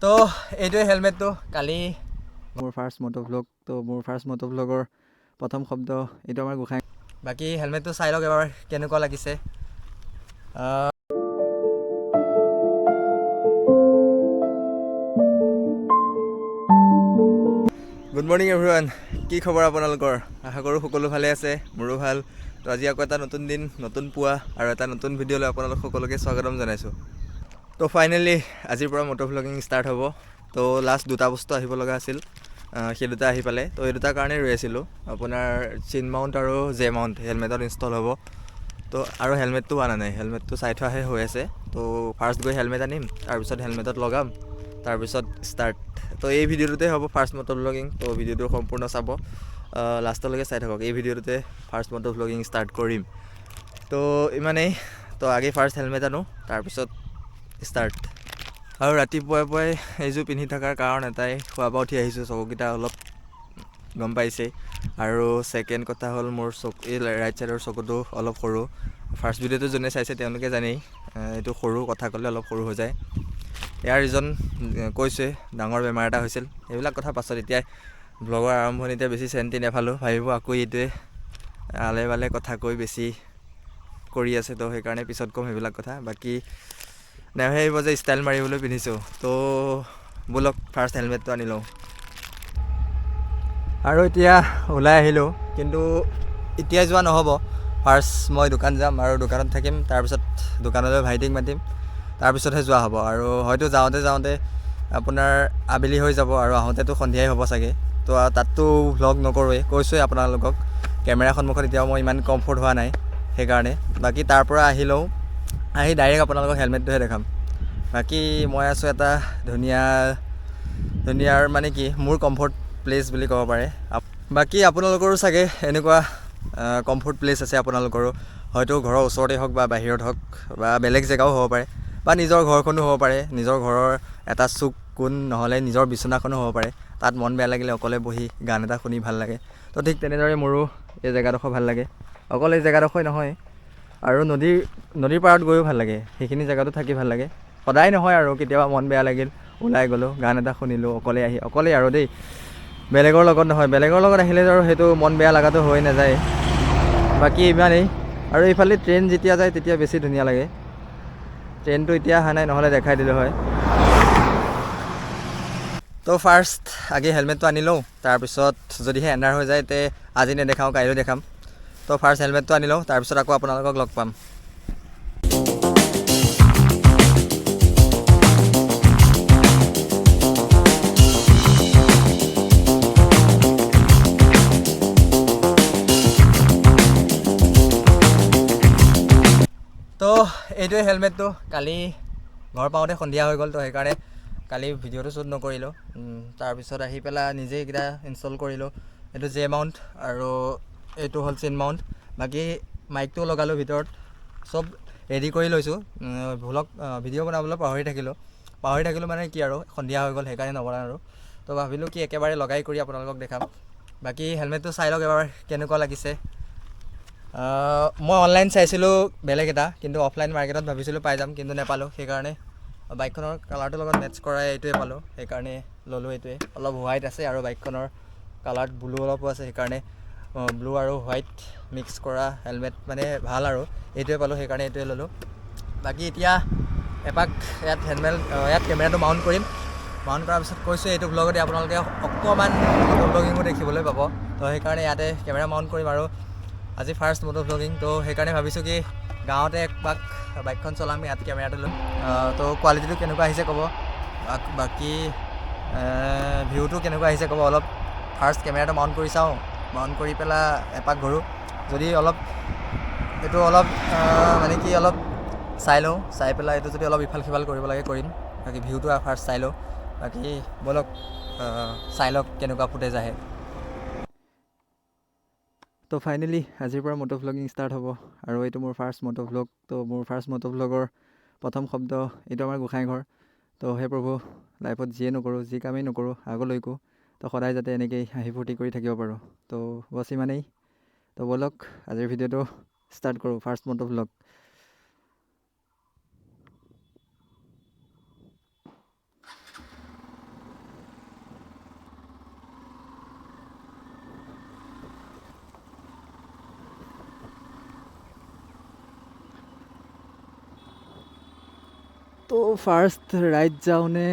তো এইটোৱে হেলমেটটো কালি মোৰ ফাৰ্ষ্ট মটো ভ্লগ। তো মোৰ ফাৰ্ষ্ট মটো ভ্লগৰ প্ৰথম শব্দ এইটো আমাৰ গোসাঁই। বাকী হেলমেটটো চাই লওক এবাৰ কেনেকুৱা লাগিছে। গুড মৰ্ণিং এভৰিৱান, কি খবৰ আপোনালোকৰ? আশা কৰোঁ সকলো ভালে আছে, মোৰো ভাল। তো আজি আকৌ এটা নতুন দিন, নতুন পুৱা আৰু এটা নতুন ভিডিঅ' লৈ আপোনালোক সকলোকে স্বাগতম জনাইছোঁ। তো ফাইনেলি আজিৰ পৰা মটো ভ্লগিং ষ্টাৰ্ট হ'ব। তো লাষ্ট দুটা বস্তু আহিব লগা আছিল, সেই দুটা আহি পালে। তো এই দুটাৰ কাৰণেই ৰৈ আছিলোঁ, আপোনাৰ চিন মাউণ্ট আৰু জে মাউণ্ট হেলমেটত ইনষ্টল হ'ব। তো আৰু হেলমেটটো আনা নাই, হেলমেটটো চাই থোৱাহে হৈ আছে। তো ফাৰ্ষ্ট গৈ হেলমেট আনিম, তাৰপিছত হেলমেটত লগাম, তাৰপিছত ষ্টাৰ্ট। তো এই ভিডিঅ'টোতে হ'ব ফাৰ্ষ্ট মটো ভ্লগিং। তো ভিডিঅ'টো সম্পূৰ্ণ চাব, লাষ্টলৈকে চাই থাকক। এই ভিডিঅ'টোতে ফাৰ্ষ্ট মটো ভ্লগিং ষ্টাৰ্ট কৰিম। তো ইমানেই। তো আগে ফাৰ্ষ্ট হেলমেট আনো, তাৰপিছত ষ্টাৰ্ট। আৰু ৰাতিপুৱাই পুৱাই এইযোৰ পিন্ধি থকাৰ কাৰণ এটাই, খোৱাৰ পৰা উঠি আহিছোঁ, চকুকেইটা অলপ গম পাইছেই। আৰু ছেকেণ্ড কথা হ'ল মোৰ এই ৰাইট ছাইডৰ চকুটো অলপ সৰু। ফাৰ্ষ্ট ভিডিঅ'টো যোনে চাইছে তেওঁলোকে জানেই, এইটো সৰু, কথা ক'লে অলপ সৰু হৈ যায়। ইয়াৰ ৰিজন কৈছোৱে, ডাঙৰ বেমাৰ এটা হৈছিল। এইবিলাক কথা পাছত, এতিয়া ব্লগৰ আৰম্ভণিতে বেছি চেণ্টি নেফালোঁ, ভাবিব আকৌ এইটোৱে আলে বালে কথা কৈ বেছি কৰি আছে। তো সেইকাৰণে পিছত ক'ম সেইবিলাক কথা। বাকী নেভাবিব যে ষ্টাইল মাৰিবলৈ পিন্ধিছোঁ। তো ব'লক ফাৰ্ষ্ট হেলমেটটো আনি লওঁ। আৰু এতিয়া ওলাই আহিলোঁ, কিন্তু এতিয়াই যোৱা নহ'ব। ফাৰ্ষ্ট মই দোকান যাম আৰু দোকানত থাকিম, তাৰপিছত দোকানলৈ ভাইটিক মাতিম, তাৰপিছতহে যোৱা হ'ব। আৰু হয়তো যাওঁতে যাওঁতে আপোনাৰ আবেলি হৈ যাব, আৰু আহোঁতেতো সন্ধিয়াই হ'ব চাগে। তো তাততো ভ্লগ নকৰোঁৱেই, কৈছোঁৱেই আপোনালোকক, কেমেৰা সন্মুখত এতিয়াও মই ইমান কমফৰ্ট হোৱা নাই, সেইকাৰণে। বাকী তাৰ পৰা আহি লওঁ, আহি ডাইৰেক্ট আপোনালোকক হেলমেটটোহে দেখাম। বাকী মই আছোঁ এটা ধুনীয়াৰ মানে কি, মোৰ কমফৰ্ট প্লেচ বুলি ক'ব পাৰে। বাকী আপোনালোকৰো চাগে এনেকুৱা কমফৰ্ট প্লেচ আছে আপোনালোকৰো, হয়তো ঘৰৰ ওচৰতে হওক বা বাহিৰত হওক বা বেলেগ জেগাও হ'ব পাৰে, বা নিজৰ ঘৰখনো হ'ব পাৰে। নিজৰ ঘৰৰ এটা চুক কোণ, নহ'লে নিজৰ বিচনাখনো হ'ব পাৰে। তাত মন বেয়া লাগিলে অকলে বহি গান এটা শুনি ভাল লাগে। তো ঠিক তেনেদৰে মোৰো এই জেগাডোখৰ ভাল লাগে। অকল এই জেগাডোখৰে নহয়, আৰু নদীৰ পাৰত গৈও ভাল লাগে, সেইখিনি জেগাতো থাকি ভাল লাগে। সদায় নহয় আৰু, কেতিয়াবা মন বেয়া লাগিল, ওলাই গ'লোঁ, গান এটা শুনিলোঁ, অকলেই আৰু দেই, বেলেগৰ লগত নহয়। বেলেগৰ লগত আহিলে আৰু সেইটো মন বেয়া লগাটো হৈ নাযায়। বাকী ইমানেই। আৰু এইফালে ট্ৰেইন যেতিয়া যায় তেতিয়া বেছি ধুনীয়া লাগে। ট্ৰেইনটো এতিয়া অহা নাই, নহ'লে দেখাই দিলোঁ হয়। তো ফাৰ্ষ্ট আগে হেলমেটটো আনি লওঁ, তাৰপিছত যদিহে এন্ধাৰ হৈ যায় তে আজি নেদেখাওঁ, কাইলৈ দেখাম। তো ফাৰ্ষ্ট হেলমেটটো আনি লওঁ, তাৰপিছত আকৌ আপোনালোকক লগ পাম। তো এইটোৱে হেলমেটটো। কালি ঘৰ পাওঁতে সন্ধিয়া হৈ গ'ল, তো সেইকাৰণে কালি ভিডিঅ'টো শ্বুট নকৰিলোঁ। তাৰপিছত আহি পেলাই নিজেই এইকেইটা ইনষ্টল কৰিলোঁ। এইটো জে মাউণ্ট আৰু এইটো হ'ল চিন মাউণ্ট। বাকী মাইকটোও লগালোঁ ভিতৰত, চব ৰেডি কৰি লৈছোঁ। ভিডিঅ' বনাবলৈ পাহৰি থাকিলোঁ মানে কি আৰু, সন্ধিয়া হৈ গ'ল সেইকাৰণে নবনালোঁ। তো ভাবিলোঁ কি একেবাৰে লগাই কৰি আপোনালোকক দেখাম। বাকী হেলমেটটো চাই লওক এবাৰ কেনেকুৱা লাগিছে। মই অনলাইন চাইছিলোঁ বেলেগ এটা, কিন্তু অফলাইন মাৰ্কেটত ভাবিছিলোঁ পাই যাম, কিন্তু নেপালোঁ। সেইকাৰণে বাইকখনৰ কালাৰটোৰ লগত মেটচ কৰাই এইটোৱে পালোঁ, সেইকাৰণে ল'লোঁ এইটোৱে। অলপ হোৱাইট আছে আৰু বাইকখনৰ কালাৰত ব্লু অলপো আছে, সেইকাৰণে ব্লু আৰু হোৱাইট মিক্স কৰা হেলমেট মানে ভাল, আৰু এইটোৱে পালোঁ, সেইকাৰণে এইটোৱে ল'লোঁ। বাকী এতিয়া এপাক ইয়াত কেমেৰাটো মাউণ্ট কৰিম। মাউণ্ট কৰাৰ পিছত কৈছোঁ এইটো ভ্লগতে আপোনালোকে অকণমান মটো ভ্লগিঙো দেখিবলৈ পাব। তো সেইকাৰণে ইয়াতে কেমেৰা মাউণ্ট কৰিম, আৰু আজি ফাৰ্ষ্ট মটো ভ্লগিং। তো সেইকাৰণে ভাবিছোঁ কি গাঁৱতে একপাক বাইকখন চলাম, ইয়াত কেমেৰাটো লৈ। তো কোৱালিটিটো কেনেকুৱা আহিছে ক'ব, বাকী ভিউটো কেনেকুৱা আহিছে ক'ব। অলপ ফাৰ্ষ্ট কেমেৰাটো মাউণ্ট কৰি চাওঁ, মাউণ্ট কৰি পেলাই এপাক ঘূৰোঁ। যদি এইটো অলপ মানে কি অলপ চাই লওঁ, চাই পেলাই এইটো যদি অলপ ইফাল সিফাল কৰিব লাগে কৰিম। বাকী ভিউটো ফাৰ্ষ্ট চাই লওঁ। বাকী ব'লক চাই লওক কেনেকুৱা ফুটেজ আহে। তো ফাইনেলি আজিৰ পৰা মটো ভ্লগিং ষ্টাৰ্ট হ'ব, আৰু এইটো মোৰ ফাৰ্ষ্ট মটো ভ্লগ। তো মোৰ ফাৰ্ষ্ট মটো ভ্লগৰ প্ৰথম শব্দ এইটো আমাৰ গোসাঁই ঘৰ। তো সেই প্ৰভু, লাইফত যিয়ে নকৰোঁ, যি কামেই নকৰোঁ আগলৈকো, তো সদায় যাতে এনেকৈই হাঁহি ফূৰ্তি কৰি থাকিব পাৰোঁ। তো বছ ইমানেই। তো ব'লক আজিৰ ভিডিঅ'টো ষ্টাৰ্ট কৰোঁ, ফাৰ্ষ্ট মটো ভ্লগ। তো ফাৰ্ষ্ট ৰাইট যাওঁ নে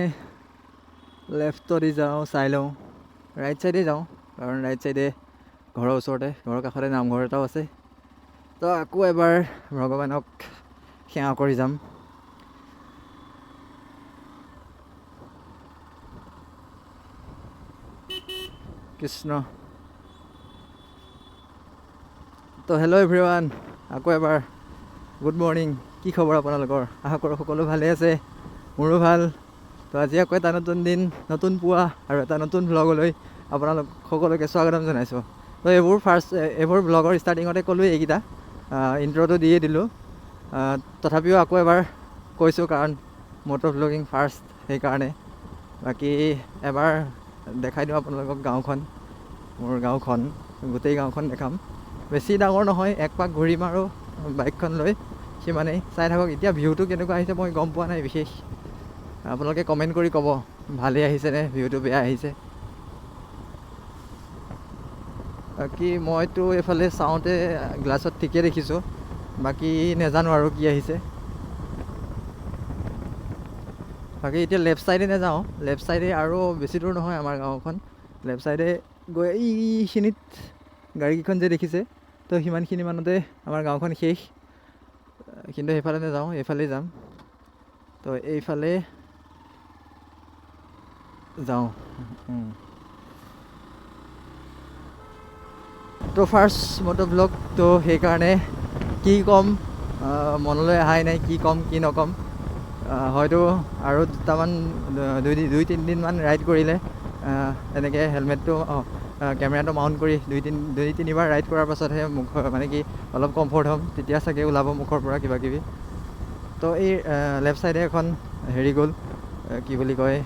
লেফ্টদি যাওঁ চাই লওঁ। ৰাইট ছাইডে যাওঁ, কাৰণ ৰাইট ছাইডে ঘৰৰ ওচৰতে, ঘৰৰ কাষতে নামঘৰ এটাও আছে। তো আকৌ এবাৰ ভগৱানক সেৱা কৰি যাম। কৃষ্ণ। তো হেল্ল' এভৰিৱান, আকৌ এবাৰ গুড মৰ্ণিং। কি খবৰ আপোনালোকৰ? আশা কৰোঁ সকলো ভালে আছে, মোৰো ভাল। তো আজি আকৌ এটা নতুন দিন, নতুন পুৱা আৰু এটা নতুন ভ্লগলৈ আপোনালোক সকলোকে স্বাগতম জনাইছোঁ। তো এইবোৰ ভ্লগৰ ষ্টাৰ্টিঙতে ক'লোৱেই এইকেইটা, ইণ্ট্ৰটো দিয়ে দিলোঁ। তথাপিও আকৌ এবাৰ কৈছোঁ, কাৰণ মটৰ ভ্লগিং ফাৰ্ষ্ট, সেইকাৰণে। বাকী এবাৰ দেখাই দিওঁ আপোনালোকক গাঁওখন, মোৰ গাঁওখন, গোটেই গাঁওখন দেখাম। বেছি ডাঙৰ নহয়, এক পাক ঘূৰিম আৰু বাইকখন লৈ, সিমানেই। চাই থাকক। এতিয়া ভিউটো কেনেকুৱা আহিছে মই গম পোৱা নাই বিশেষ, আপোনালোকে কমেণ্ট কৰি ক'ব ভালেই আহিছেনে ভিউটো বেয়া আহিছে। বাকী মইতো এইফালে চাওঁতে গ্লাছত ঠিকে দেখিছোঁ, বাকী নাজানো আৰু কি আহিছে। বাকী এতিয়া লেফ্ট ছাইডে নাযাওঁ, লেফ্ট ছাইডে আৰু বেছি দূৰ নহয় আমাৰ গাঁওখন। লেফ্ট ছাইডে গৈ এইখিনিত গাড়ীকেইখন যে দেখিছে, তো সিমানখিনি মানতে আমাৰ গাঁওখন শেষ। কিন্তু সেইফালে নাযাওঁ, এইফালে যাম। তো এইফালে যাওঁ। তো ফাৰ্ষ্ট মটৰ ব্লগ, তো সেইকাৰণে কি ক'ম মনলৈ অহাই নাই, কি ক'ম কি নক'ম। হয়তো আৰু দুটামান দুই তিনিদিনমান ৰাইড কৰিলে, এনেকৈ হেলমেটটো কেমেৰাটো মাউণ্ট কৰি দুই তিনিবাৰ ৰাইড কৰাৰ পাছতহে মানে কি অলপ কমফৰ্ট হ'ম, তেতিয়া চাগে ওলাব মুখৰ পৰা কিবা কিবি। তো এই লেফ্ট ছাইডে এখন হেৰি গ'ল, কি বুলি কয়,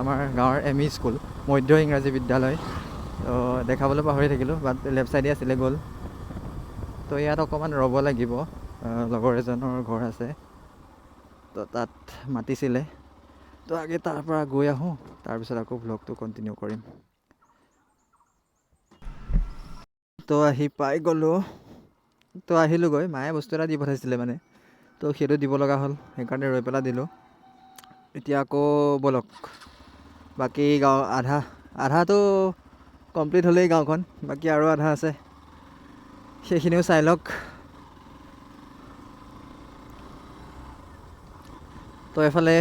আমাৰ গাঁৱৰ ME স্কুল, মধ্য ইংৰাজী বিদ্যালয়। তো দেখাবলৈ পাহৰি থাকিলোঁ, বাট লেফ্ট ছাইডে আছিলে, গ'ল। তো ইয়াত অকণমান ৰ'ব লাগিব, লগৰ এজনৰ ঘৰ আছে, তো তাত মাতিছিলে। তো আগে তাৰ পৰা গৈ আহোঁ, তাৰপিছত আকৌ ভ্লগটো কণ্টিনিউ কৰিম। তো আহি পাই গ'লোঁ, তো আহিলোঁগৈ। মায়ে বস্তু এটা দি পঠাইছিলে মানে, তো সেইটো দিব লগা হ'ল, সেইকাৰণে ৰৈ পেলাই দিলোঁ। এতিয়া আকৌ ব'লক, বাকী গাঁও আধাটো কমপ্লিট হ'লেই গাঁওখন, বাকী আৰু আধা আছে, সেইখিনিও চাই লওক। তো এফালে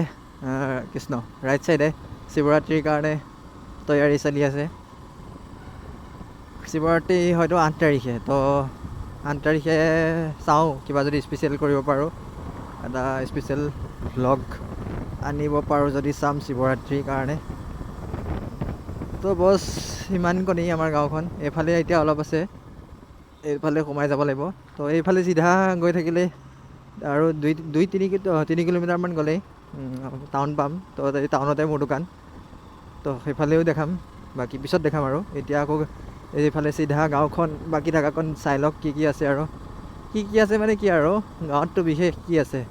কৃষ্ণ, ৰাইট ছাইডে শিৱৰাত্ৰিৰ কাৰণে তৈয়াৰী চলি আছে। শিৱৰাত্ৰি হয়তো 8 তাৰিখে, তো 8 তাৰিখে চাওঁ কিবা যদি স্পেচিয়েল কৰিব পাৰোঁ, এটা স্পেচিয়েল ভ্লগ আনিব পাৰোঁ যদি চাম শিৱৰাত্ৰিৰ কাৰণে। তো বছ সিমানকণেই আমাৰ গাঁওখন। এইফালে এতিয়া অলপ আছে, এইফালে সোমাই যাব লাগিব। তো এইফালে চিধা গৈ থাকিলে আৰু তিনি কিলোমিটাৰমান গ'লেই টাউন পাম। তো এই টাউনতে মোৰ দোকান, তো সেইফালেও দেখাম, বাকী পিছত দেখাম আৰু। এতিয়া আকৌ এইফালে চিধা গাঁওখন, বাকী থকাকণ চাই লওক কি আছে। আৰু কি আছে মানে কি আৰু, গাঁৱততো বিশেষ কি আছে,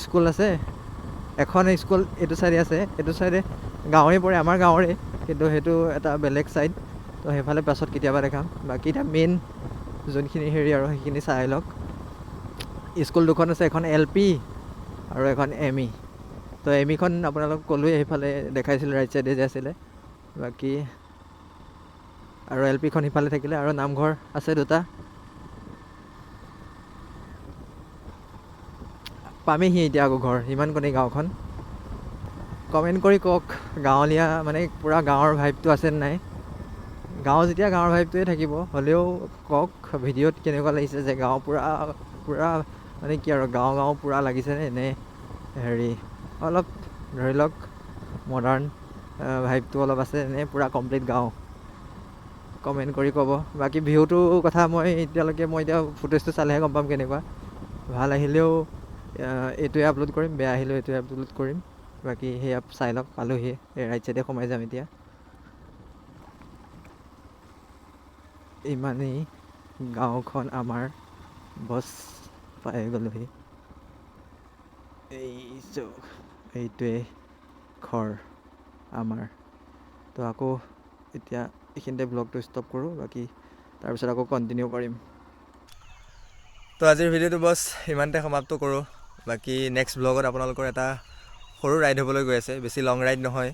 স্কুল আছে এখন, স্কুল এইটো চাইডে আছে, এইটো চাইডে গাঁৱৰে পৰে, আমাৰ গাঁৱৰে, কিন্তু সেইটো এটা বেলেগ ছাইড। তো সেইফালে পাছত কেতিয়াবা দেখাম। বাকী এতিয়া মেইন যোনখিনি হেৰি আৰু সেইখিনি চাই লওক। স্কুল দুখন আছে, এখন LP আৰু এখন ME। তো ME খন আপোনালোক ক'লোৱে, সেইফালে দেখাইছিলোঁ, ৰাইট ছাইডে যে আছিলে। বাকী আৰু LP খন সিফালে থাকিলে, আৰু নামঘৰ আছে দুটা। পামেহি এতিয়া আকৌ ঘৰ, ইমানকণেই গাঁওখন। কমেণ্ট কৰি কওক, গাঁৱলীয়া মানে পূৰা গাঁৱৰ ভাইবটো আছে নাই। গাঁও যেতিয়া গাঁৱৰ ভাইবটোৱে থাকিব, হ'লেও কওক ভিডিঅ'ত কেনেকুৱা লাগিছে, যে গাঁও পূৰা মানে কি আৰু, গাঁও পূৰা লাগিছেনে, নে হেৰি অলপ ধৰি লওক মডাৰ্ণ ভাইবটো অলপ আছে, নে পূৰা কমপ্লিট গাঁও। কমেণ্ট কৰি ক'ব। বাকী ভিউটোৰ কথা মই এতিয়া ফুটেজটো চালেহে গম পাম কেনেকুৱা। ভাল আহিলেও এইটোৱে আপলোড কৰিম, বেয়া আহিলেও এইটোৱে আপলোড কৰিম। বাকী সেয়া চাই লওক। পালোহি, এই ৰাইট ছাইডে সোমাই যাম এতিয়া। ইমানেই গাঁওখন আমাৰ, বছ পাই গ'লোহি। এইটোৱে ঘৰ আমাৰ। তো আকৌ এতিয়া এইখিনিতে ব্লগটো ষ্টপ কৰোঁ, বাকী তাৰপিছত আকৌ কণ্টিনিউ কৰিম। তো আজিৰ ভিডিঅ'টো বছ ইমানতে সমাপ্ত কৰোঁ। বাকী নেক্সট ব্লগত আপোনালোকৰ এটা সৰু ৰাইড হ'বলৈ গৈ আছে, বেছি লং ৰাইড নহয়।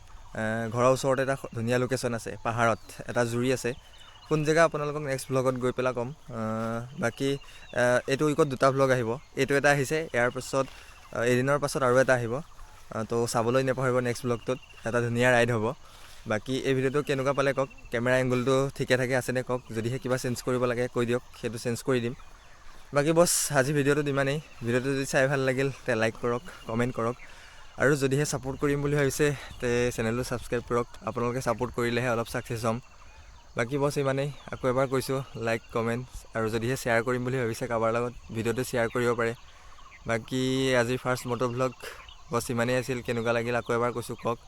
ঘৰৰ ওচৰতে এটা ধুনীয়া লোকেশ্যন আছে, পাহাৰত এটা জুৰি আছে। কোন জেগা আপোনালোকক নেক্সট ব্লগত গৈ পেলাই ক'ম। বাকী এইটো উইকত 2টা ব্লগ আহিব, এইটো এটা আহিছে, ইয়াৰ পাছত এদিনৰ পাছত আৰু এটা আহিব। তো চাবলৈ নাপাহৰিব নেক্সট ব্লগটোত, এটা ধুনীয়া ৰাইড হ'ব। বাকী এই ভিডিঅ'টো কেনেকুৱা পালে কওক, কেমেৰা এংগলটো ঠিকে থাকে আছেনে কওক, যদিহে কিবা চেঞ্জ কৰিব লাগে কৈ দিয়ক, সেইটো চেঞ্জ কৰি দিম। বাকী বছ আজি ভিডিঅ'টোত ইমানেই। ভিডিঅ'টো যদি চাই ভাল লাগিল তে লাইক কৰক, কমেণ্ট কৰক, আৰু যদিহে ছাপোৰ্ট কৰিম বুলি ভাবিছে তে চেনেলটো ছাবস্ক্ৰাইব কৰক। আপোনালোকে ছাপোৰ্ট কৰিলেহে অলপ ছাকচেছ হ'ম। বাকী বছ ইমানেই, আকৌ এবাৰ কৈছোঁ লাইক কমেণ্ট, আৰু যদিহে শ্বেয়াৰ কৰিম বুলি ভাবিছে কাৰোবাৰ লগত ভিডিঅ'টো শ্বেয়াৰ কৰিব পাৰে। বাকী আজিৰ ফাৰ্ষ্ট মটো ব্লগ বছ ইমানেই আছিল, কেনেকুৱা লাগিল আকৌ এবাৰ কৈছোঁ কওক।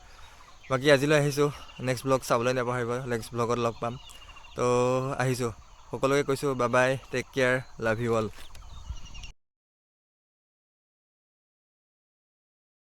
বাকী আজিলৈ আহিছোঁ, নেক্সট ব্লগ চাবলৈ নাপাহৰিব, নেক্সট ব্লগত লগ পাম। তো আহিছোঁ, সকলোকে কৈছোঁ bye bye, take care, love you all.